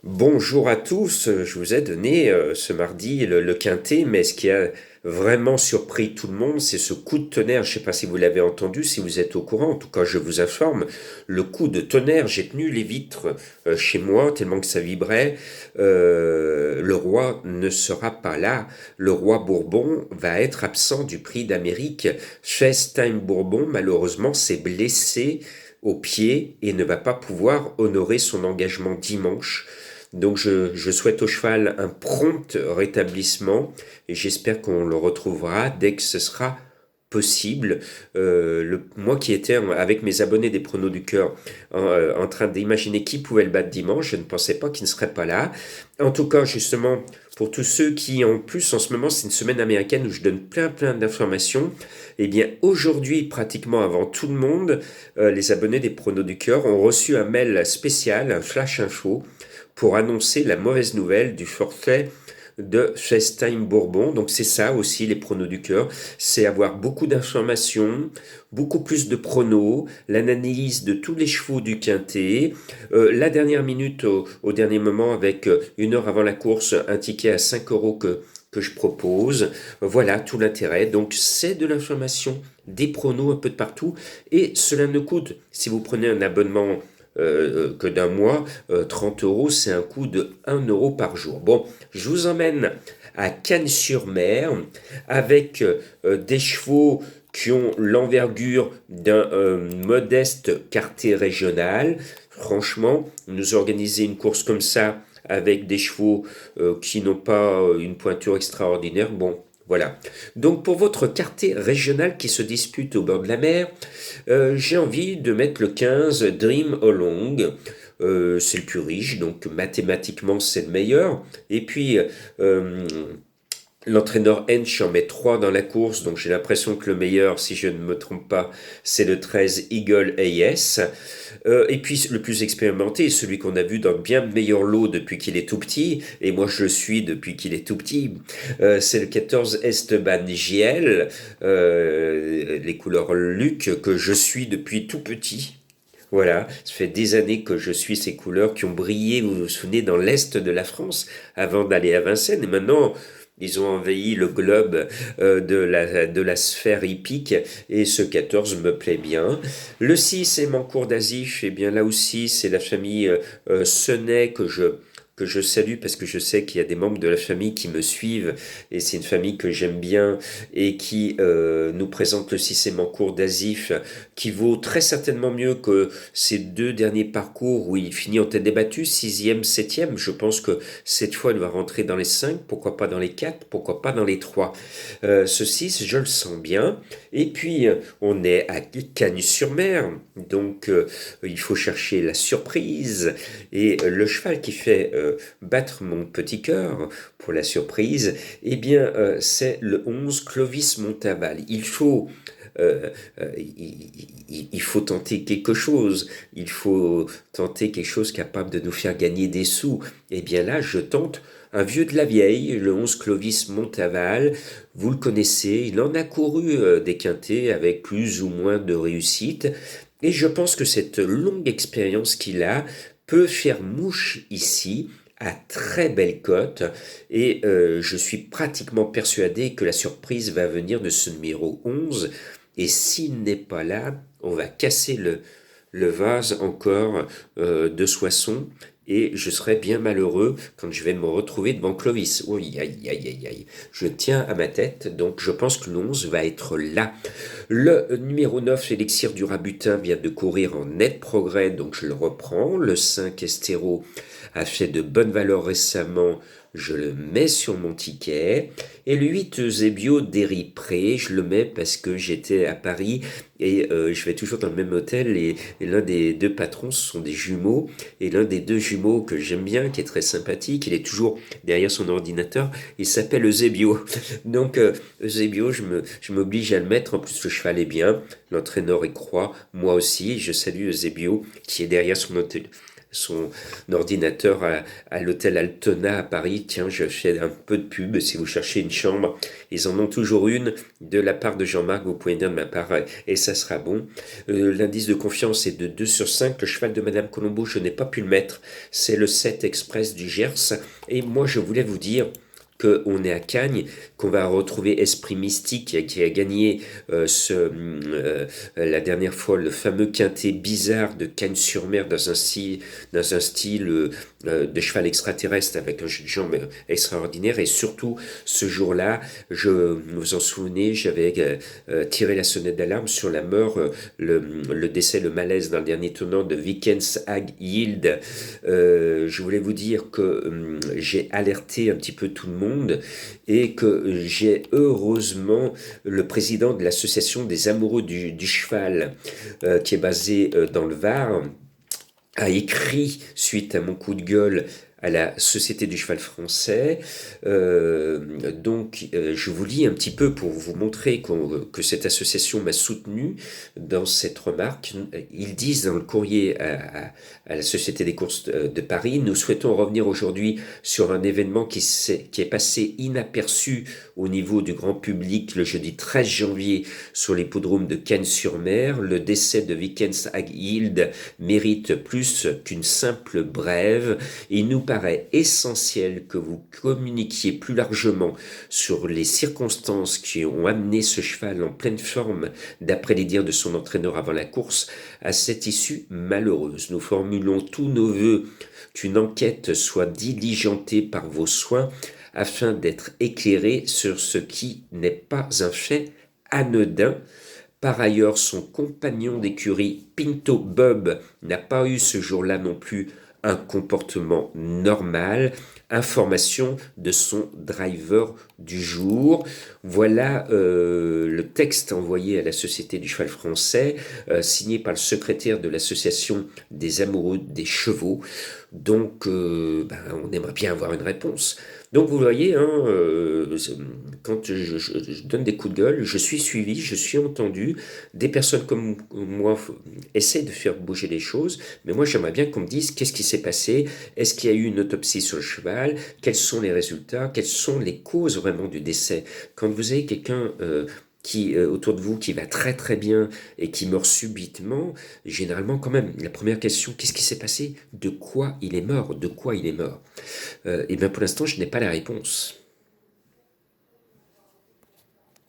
Bonjour à tous, je vous ai donné ce mardi le quintet, mais ce qui a vraiment surpris tout le monde, c'est ce coup de tonnerre. Je ne sais pas si vous l'avez entendu, si vous êtes au courant, en tout cas je vous informe. Le coup de tonnerre, j'ai tenu les vitres chez moi tellement que ça vibrait. Le roi ne sera pas là. Le roi Bourbon va être absent du prix d'Amérique. Festijn Bourbon, malheureusement, s'est blessé au pied et ne va pas pouvoir honorer son engagement dimanche. Donc je souhaite au cheval un prompt rétablissement et j'espère qu'on le retrouvera dès que ce sera possible. Moi qui étais avec mes abonnés des Pronos du Cœur en train d'imaginer qui pouvait le battre dimanche, je ne pensais pas qu'il ne serait pas là. En tout cas, justement, pour tous ceux qui, en plus, en ce moment, c'est une semaine américaine où je donne plein d'informations, eh bien, aujourd'hui, pratiquement avant tout le monde, les abonnés des Pronos du Cœur ont reçu un mail spécial, un flash info, pour annoncer la mauvaise nouvelle du forfait de Festijn Bourbon. Donc c'est ça aussi les pronos du cœur, c'est avoir beaucoup d'informations, beaucoup plus de pronos, l'analyse de tous les chevaux du quintet, la dernière minute au dernier moment avec une heure avant la course un ticket à 5 euros que je propose. Voilà tout l'intérêt. Donc c'est de l'information, des pronos un peu de partout et cela ne coûte, si vous prenez un abonnement que d'un mois, 30 euros, c'est un coût de 1 euro par jour. Bon, je vous emmène à Cannes-sur-Mer avec des chevaux qui ont l'envergure d'un modeste quartier régional. Franchement, nous organiser une course comme ça avec des chevaux qui n'ont pas une pointure extraordinaire, bon, voilà. Donc pour votre quartier régional qui se dispute au bord de la mer, j'ai envie de mettre le 15 Dream Along. C'est le plus riche, donc mathématiquement c'est le meilleur. Et puis euh, l'entraîneur Hench en met 3 dans la course, donc j'ai l'impression que le meilleur, si je ne me trompe pas, c'est le 13 Eagle AS. Et puis le plus expérimenté, celui qu'on a vu dans bien meilleur lot depuis qu'il est tout petit, et moi je le suis depuis qu'il est tout petit, c'est le 14 Esteban JL, les couleurs Luc, que je suis depuis tout petit. Voilà, ça fait des années que je suis ces couleurs qui ont brillé, vous vous souvenez, dans l'Est de la France, avant d'aller à Vincennes, et maintenant ils ont envahi le globe de la sphère hippique et ce 14 me plaît bien. Le 6 est Mancourt d'Azif, et bien là aussi c'est la famille Senet que je salue parce que je sais qu'il y a des membres de la famille qui me suivent et c'est une famille que j'aime bien et qui nous présente le 6 et Mancourt d'Azif qui vaut très certainement mieux que ces deux derniers parcours où il finit en tête des battues, sixième, septième. Je pense que cette fois, il va rentrer dans les 5, pourquoi pas dans les 4, pourquoi pas dans les 3. Ce 6, je le sens bien. Et puis, on est à Cagnes-sur-Mer, donc il faut chercher la surprise. Et le cheval qui fait battre mon petit cœur pour la surprise, eh bien, c'est le 11 Clovis Montaval. Il faut tenter quelque chose, il faut tenter quelque chose capable de nous faire gagner des sous. Et bien là, je tente un vieux de la vieille, le 11 Clovis Montaval. Vous le connaissez, il en a couru des quintets avec plus ou moins de réussite. Et je pense que cette longue expérience qu'il a peut faire mouche ici à très belle cote et je suis pratiquement persuadé que la surprise va venir de ce numéro 11 et s'il n'est pas là, on va casser le vase encore de Soissons et je serai bien malheureux quand je vais me retrouver devant Clovis. Oui, aïe, aïe, aïe, aïe. Je tiens à ma tête, donc je pense que l'11 va être là. Le numéro 9, Élixir du Rabutin, vient de courir en net progrès, donc je le reprends. Le 5, Estéro, a fait de bonnes valeurs récemment, je le mets sur mon ticket. Et le 8, Zebio d'Éripré, je le mets parce que j'étais à Paris et je vais toujours dans le même hôtel et l'un des deux patrons, ce sont des jumeaux. Et l'un des deux jumeaux que j'aime bien, qui est très sympathique, il est toujours derrière son ordinateur, il s'appelle Eusebio. Donc Eusebio, je m'oblige à le mettre, en plus le cheval est bien, l'entraîneur y croit, moi aussi, je salue Eusebio qui est derrière son ordinateur à l'hôtel Altona à Paris. Tiens, je fais un peu de pub. Si vous cherchez une chambre, ils en ont toujours une de la part de Jean-Marc. Vous pouvez venir de ma part et ça sera bon. L'indice de confiance est de 2 sur 5. Le cheval de Madame Colombo, je n'ai pas pu le mettre. C'est le 7 Express du Gers. Et moi, je voulais vous dire qu'on est à Cagnes, qu'on va retrouver Esprit Mystique qui a gagné la dernière fois le fameux quintet bizarre de Cagnes-sur-Mer dans un style de cheval extraterrestre avec un jeu de jambes extraordinaire. Et surtout, ce jour-là, vous en souvenez, j'avais tiré la sonnette d'alarme sur la mort, le décès, le malaise dans le dernier tournant de Vikens Ag Yield. Je voulais vous dire que j'ai alerté un petit peu tout le monde et que j'ai heureusement le président de l'association des amoureux du cheval qui est basé dans le Var a écrit suite à mon coup de gueule à la Société du cheval français. Je vous lis un petit peu pour vous montrer que cette association m'a soutenu dans cette remarque. Ils disent dans le courrier à la Société des courses de Paris: nous souhaitons revenir aujourd'hui sur un événement qui est passé inaperçu au niveau du grand public le jeudi 13 janvier sur l'hippodrome de Cagnes-sur-Mer. Le décès de Vikens Ag Yield mérite plus qu'une simple brève. Il nous paraît essentiel que vous communiquiez plus largement sur les circonstances qui ont amené ce cheval en pleine forme, d'après les dires de son entraîneur avant la course, à cette issue malheureuse. Nous formulons tous nos vœux qu'une enquête soit diligentée par vos soins afin d'être éclairé sur ce qui n'est pas un fait anodin. Par ailleurs, son compagnon d'écurie, Pinto Bob, n'a pas eu ce jour-là non plus un comportement normal. Information de son driver du jour. Voilà le texte envoyé à la Société du cheval français, signé par le secrétaire de l'association des amoureux des chevaux. Donc, on aimerait bien avoir une réponse. Donc, vous voyez, quand je donne des coups de gueule, je suis suivi, je suis entendu. Des personnes comme moi essaient de faire bouger les choses, mais moi, j'aimerais bien qu'on me dise qu'est-ce qui s'est passé, est-ce qu'il y a eu une autopsie sur le cheval, quels sont les résultats, quelles sont les causes vraiment du décès. Quand vous avez quelqu'un qui autour de vous qui va très très bien et qui meurt subitement, généralement quand même, la première question, qu'est-ce qui s'est passé? De quoi il est mort? De quoi il est mort? Et bien pour l'instant, je n'ai pas la réponse.